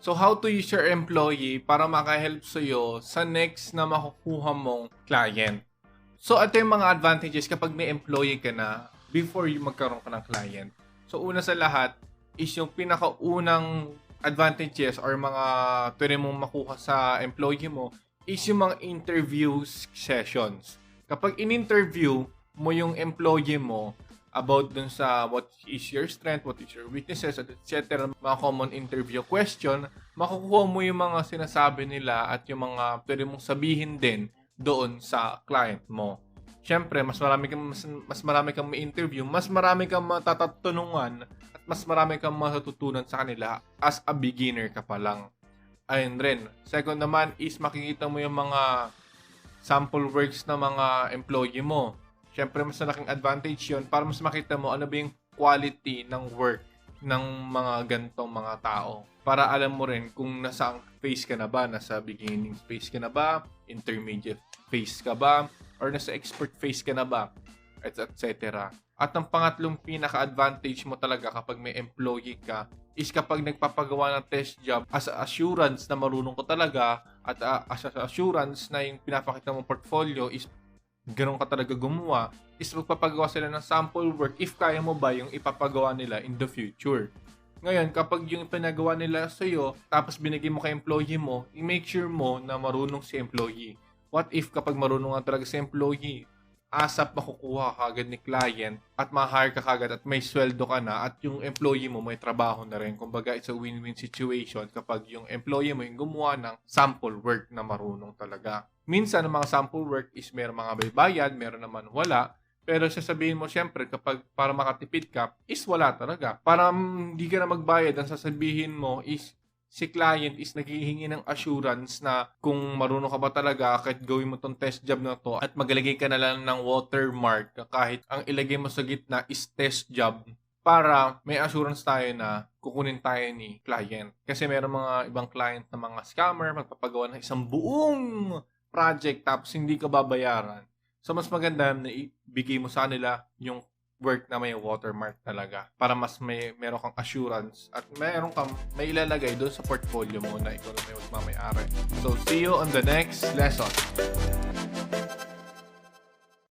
So, how to use your employee para makahelp sa'yo sa next na makukuha mong client. So, ito yung mga advantages kapag may employee ka na before you magkaroon ka ng client. So, una sa lahat is yung pinakaunang advantages or mga pwede mong makuha sa employee mo is yung mga interview sessions. Kapag in-interview mo yung employee mo about dun sa what is your strength, what is your weaknesses, etc. Mga common interview question, makukuha mo yung mga sinasabi nila at yung mga pwede mong sabihin din doon sa client mo. Siyempre, mas marami kang ma-interview, mas marami kang matatatunungan at mas marami kang matututunan sa kanila as a beginner ka pa lang. Ayun rin. Second naman is makikita mo yung mga sample works ng mga employee mo. Siyempre, mas malaking advantage yun para mas makita mo ano ba yung quality ng work ng mga gantong mga tao. Para alam mo rin kung nasa phase ka na ba, nasa beginning phase ka na ba, intermediate phase ka ba, or nasa expert phase ka na ba, etc. At ang pangatlong pinaka-advantage mo talaga kapag may employee ka is kapag nagpapagawa ng test job as assurance na marunong ko talaga at as assurance na yung pinapakita mong portfolio is ganun ka talaga gumawa, is magpapagawa sila ng sample work if kaya mo ba yung ipapagawa nila in the future. Ngayon, kapag yung pinagawa nila sa'yo, tapos binigay mo kay employee mo, i-make sure mo na marunong si employee. What if kapag marunong nga talaga si employee, asap makukuha ka agad ni client at ma-hire ka kagad at may sweldo ka na at yung employee mo may trabaho na rin. Kumbaga, it's a win-win situation kapag yung employee mo yung gumawa ng sample work na marunong talaga. Minsan, ang mga sample work is meron mga bayad, meron naman wala. Pero sasabihin mo siyempre kapag para makatipid ka is wala talaga. Para hindi ka na magbayad, ang sasabihin mo is si client is naghihingi ng assurance na kung marunong ka ba talaga kahit gawin mo tong test job na to at maglagay ka na lang ng watermark kahit ang ilagay mo sa gitna is test job para may assurance tayo na kukunin tayo ni client. Kasi meron mga ibang client na mga scammer magpapagawa ng isang buong project tapos hindi ka babayaran. So mas maganda na ibigay mo sa nila yung work na may watermark talaga para mas meron kang assurance at meron kang may ilalagay doon sa portfolio mo na ikaw na may magmamayari. So see you on the next lesson.